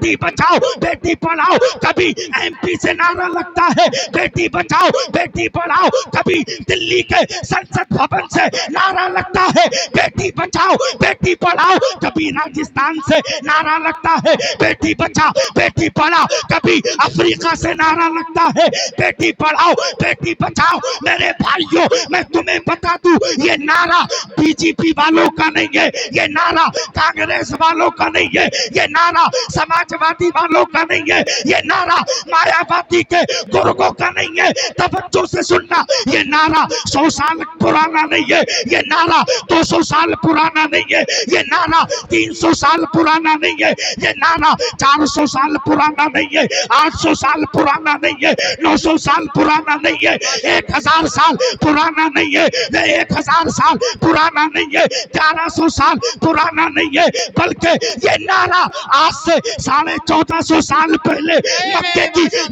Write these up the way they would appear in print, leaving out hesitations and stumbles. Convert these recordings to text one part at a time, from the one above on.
बेटी बचाओ बेटी पढ़ाओ, कभी एमपी से नारा लगता है बेटी बचाओ बेटी पढ़ाओ, कभी दिल्ली के संसद भवन से नारा लगता है बेटी बचाओ बेटी पढ़ाओ, कभी राजस्थान से नारा लगता है बेटी बचाओ बेटी पढ़ाओ, कभी अफ्रीका से नारा लगता है बेटी पढ़ाओ बेटी बचाओ। मेरे भाइयों, मैं तुम्हें बता दूं, ये नारा बीजेपी वालों का नहीं है, ये नारा कांग्रेस वालों का नहीं है, ये नारा समाजवादी वालों का नहीं है, ये नारा मायावती के गुर्गों का नहीं है। तवज्जो से सुनना, ये नारा 100 साल पुराना नहीं है, ये नारा 200 साल पुराना नहीं है, ये नारा 300 साल पुराना नहीं है, ये नारा 400 साल पुराना नहीं है, 800 साल पुराना नहीं है, 900 साल पुराना नहीं है, 1000 साल पुराना नहीं है, 1000 साल पुराना नहीं है, 1100 साल पुराना नहीं है, बल्कि ये नारा आज से 1450 साल पहले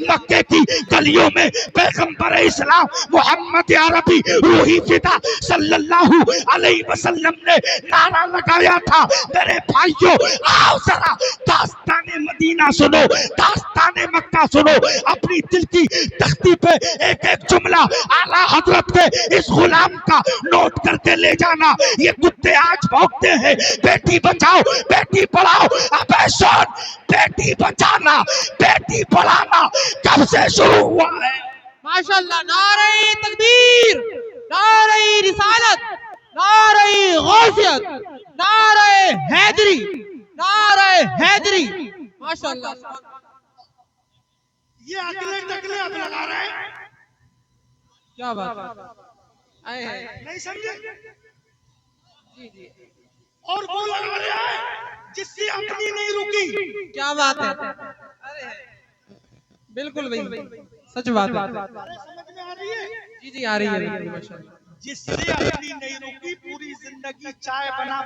मक्के की गलियों में पैगंबर इस्लाम मोहम्मद अरबी रूही फिदा सल्लल्लाहु अलैहि वसल्लम ने नारा लगाया था। मेरे भाइयों, आओ जरा दास्ताने मदीना सुनो, दास्ताने मक्का सुनो, अपनी दिल की तख्ती पे एक एक जुमला आला हजरत के इस गुलाम का नोट करके ले जाना। ये कुत्ते आज भौंकते हैं बेटी बचाओ बेटी पढ़ाओ, अबे सुन, बेटी बचाना बेटी पढ़ाना कब से शुरू हुआ है? माशाल्लाह, नारे तकबीर, नारे रिसालत, नारे गौसियत, नारे हैदरी, नारे हैदरी। माशाल्लाह, ये अगले टकले अब लगा रहे हैं, क्या बात है, नहीं समझे? जी जी, और वो लगा रहा है जिससे अपनी नहीं रुकी। क्या बात है, अरे बिल्कुल भाई, सच बात है। समझ में आ रही है? जी जी, आ रही है माशाल्लाह। जिससे अपनी नहीं रुकी, पूरी जिंदगी चाय बना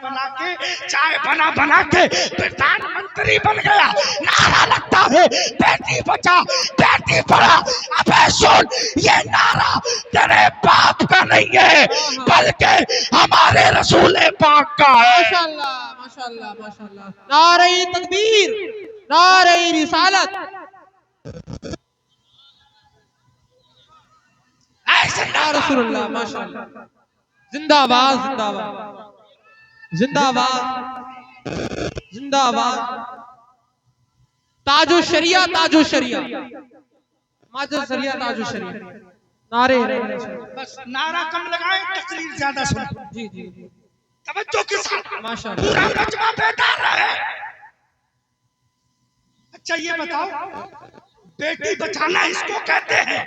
बना के प्रधानमंत्री बन गया। नारा लगता है बेटी बचा बेटी पढ़ा, अबे सुन, ये नारा तेरे बाप का नहीं है, बल्कि हमारे रसूल पाक का है। माशाल्लाह माशाल्लाह माशाल्लाह, नारे तकबीर, नारे रिसालत, रसूलुल्लाह, माशाल्लाह, जिंदाबाद जिंदाबाद जिंदाबाद जिंदाबाद, ताजो शरिया ताजो शरिया, माजो शरिया ताजो शरिया, नारे। बस नारा कम लगाए, तकरीर ज्यादा सुनो। जी जी, तवज्जो के साथ माशाल्लाह। पूरा मजमा बेदार रहे। अच्छा ये बताओ, बेटी बचाना इसको कहते हैं।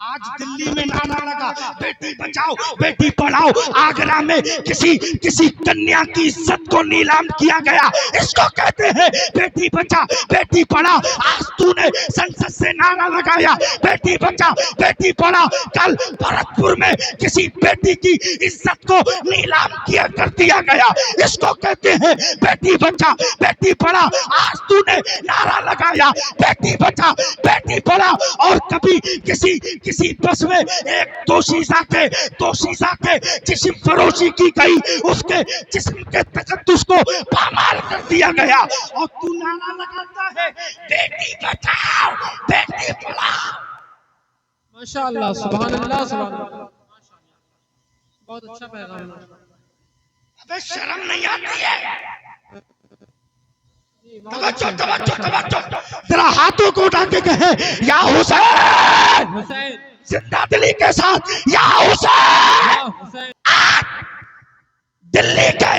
आज दिल्ली में नारा लगा बेटी बचाओ बेटी पढ़ाओ, आगरा में किसी कन्या की इज्जत को नीलाम किया गया, इसको कहते हैं बेटी बचा बेटी पढ़ा। आज तूने संसद से नारा लगाया बेटी बचा बेटी पढ़ा, कल भरतपुर में किसी बेटी की इज्जत को नीलाम किया कर दिया गया, इसको कहते हैं बेटी बचा बेटी पढ़ा। आज तूने नारा लगाया बेटी बचा बेटी पढ़ा, और कभी किसी बस में एक दोषीजा के जिस्म फरोशी की गई, उसके जिस्म के तकद्दुस को पामाल कर दिया गया, और तू नारा लगाता है बेटी बचाओ बेटी पढ़ाओ। माशाल्लाह, सुभान अल्लाह, सुभान अल्लाह, बहुत अच्छा पैगाम है। अबे शर्म नहीं आती है? तवज्जो, जरा हाथों को उठा के कहे या हुसैन, हुसैन, जिंदा दिली के साथ या हुसैन। आज दिल्ली के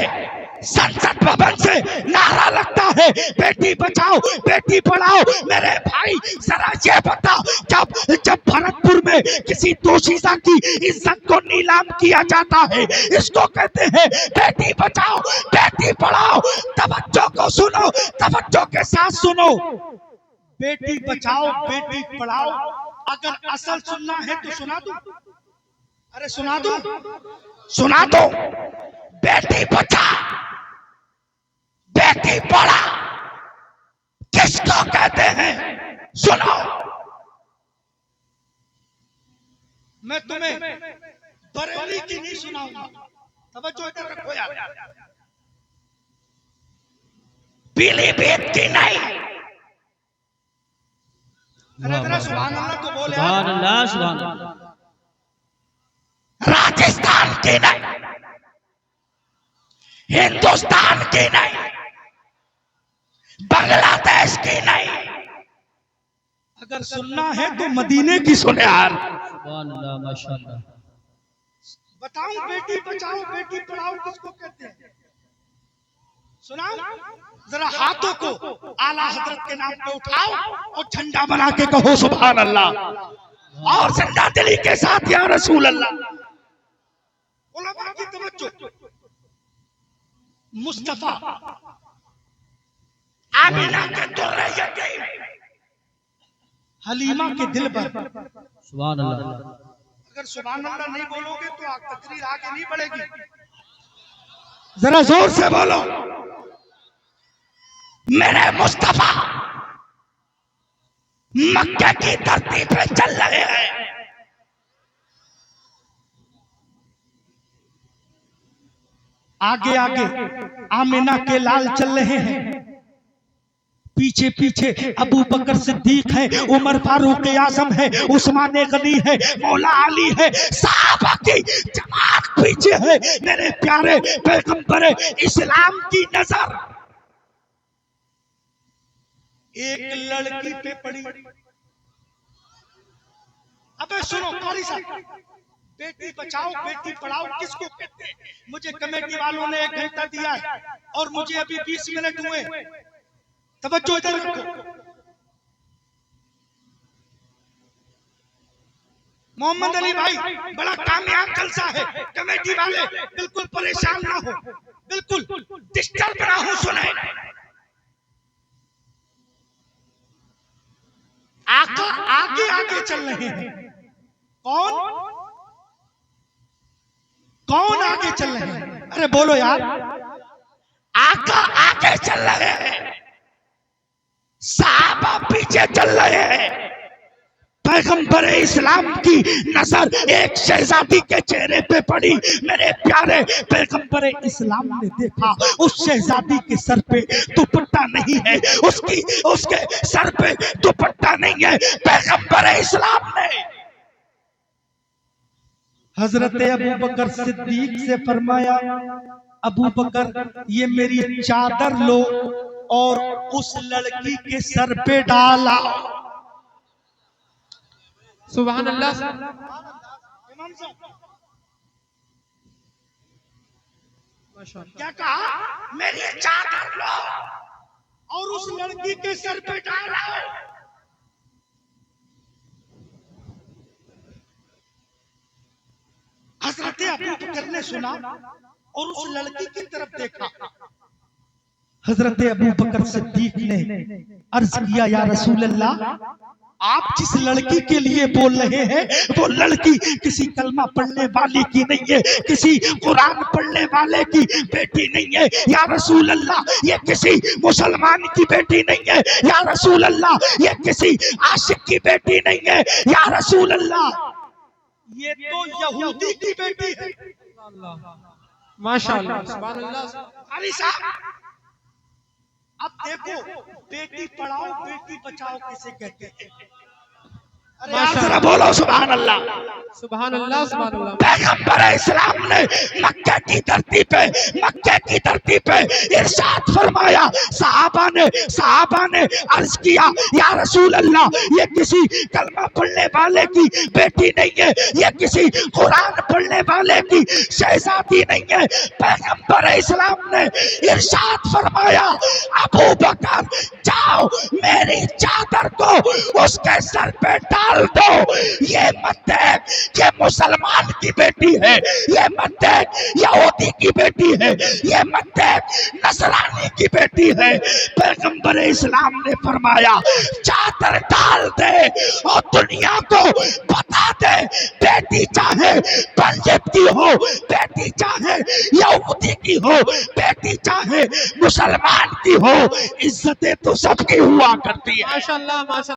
संसद भवन से नारा लगता है बेटी बचाओ बेटी पढ़ाओ। मेरे भाई, जरा ये बता, जब भरतपुर में किसी दोषीजा की इज्जत को नीलाम किया जाता है, इसको कहते हैं बेटी बचाओ बेटी पढ़ाओ। तवज्जो को सुनो, तवज्जो के साथ सुनो, बेटी बचाओ बेटी पढ़ाओ। अगर असल सुनना है तो सुना दो, अरे सुना दो। बेटी बचा बेटी पढ़ा किसको कहते हैं, सुनो। मैं तुम्हें बरेली की नहीं सुनाऊंगा, तवज्जो इधर रखो यार। पीलीभीत की नहीं, अरे जरा सुभान अल्लाह तो बोल यार। सुभान अल्लाह सुभान अल्लाह। राजस्थान की नहीं, हिंदुस्तान की नहीं, बांग्लादेश की नहीं, अगर सुनना है तो मदीने की सुने यार। सुभान अल्लाह माशाअल्लाह। बताऊं बेटी बचाओ बेटी पढ़ाओ किसको कहते हैं? सुनाओ जरा हाथों को आला हजरत के नाम पे उठाओ और झंडा बना के कहो सुभान अल्लाह और जिंदा दिली के साथ या रसूल अल्लाह। उलमा की तवज्जो, मुस्तफा आमिना के दुर्रे यतीम, हलीमा के दिल पर सुभान अल्लाह। अगर सुभान अल्लाह नहीं बोलोगे तो तकरीर आगे नहीं बढ़ेगी। जरा जोर से बोलो मेरे मुस्तफा मक्के की धरती पे चल रहे हैं। आगे आगे आमिना के लाल चल रहे हैं, पीछे पीछे अबू बकर सिद्दीक है, उमर फारूक आजम है, उस्मान गनी है, मौला अली है, सहाबा की जमात पीछे है। मेरे प्यारे पैगंबर इस्लाम की नजर एक लड़की पे पड़ी। अबे सुनो कारी साहब, बेटी बचाओ बेटी पढ़ाओ किसको कहते हैं? मुझे कमेटी वालों ने 1 घंटा दिया है और मुझे अभी 20 मिनट हुए। तवज्जो इधर रखो। मोहम्मद अली भाई बड़ा कामयाब जलसा है, कमेटी वाले बिल्कुल परेशान ना हो, बिल्कुल डिस्टर्ब ना हो, सुने। आका आगे आगे चल रहे हैं। कौन कौन आगे चल रहे हैं? अरे बोलो यार। आका आगे चल रहे हैं, सहाबा पीछे चल रहे हैं। पैगंबर इस्लाम की नजर एक शहजादी के चेहरे पे पड़ी। मेरे प्यारे पैगंबर इस्लाम ने देखा उस शहजादी के सर पे दुपट्टा नहीं है, उसके सर पे दुपट्टा नहीं है। पैगंबर इस्लाम ने हजरत अबू बकर सिद्दीक से फरमाया, अबू बकर ये मेरी चादर लो और उस लड़की के सर पे डाला। सुभान अल्लाह। क्या कहा? मेरी चादर लो और उस लड़की के सर पे डाला। हजरत अबू बकर ने सुना और उस लड़की की तरफ देखा। हजरत अबू बकर सिद्दीक ने अर्ज किया, या रसूल अल्लाह, आप जिस लड़की के लिए बोल रहे हैं वो लड़की किसी कलमा पढ़ने वाली की नहीं है, किसी कुरान पढ़ने वाले की बेटी नहीं है। या रसूल अल्लाह, ये किसी मुसलमान की बेटी नहीं है। या रसूल अल्लाह, ये किसी आशिक की बेटी नहीं है। या रसूल अल्लाह, ये तो यहूदी की बेटी है। माशाअल्लाह सुभान अल्लाह। अली साहब अब देखो, बेटी पढ़ाओ बेटी बचाओ किसे कहते हैं? अरे बोलो सुभान अल्लाह। सुभान अल्लाह सुभान अल्लाह। पैगंबर इस्लाम ने मक्के की धरती पे इरशाद फरमाया। सहाबा ने अर्ज किया, या रसूल अल्लाह, ये किसी कलमा पढ़ने वाले की बेटी नहीं है, ये किसी कुरान पढ़ने वाले की शहजादी नहीं है। पैगंबर इस्लाम ने इरशाद फरमाया, अबू बकर जाओ मेरी चादर को उसके सर पे डाल दो। ये मत देख ये मुसलमान की बेटी है, ये मत देख यहूदी की बेटी है, ये मत देख नसरानी की बेटी है। पैगंबर इस्लाम ने फरमाया, चादर डाल दे और दुनिया को बता दे, बेटी चाहे पंजाब की हो, बेटी चाहे यहूदी की हो, बेटी चाहे मुसलमान की हो, इज्जतें तो सबकी हुआ करती है। माशाअल्लाह माशाअल्लाह।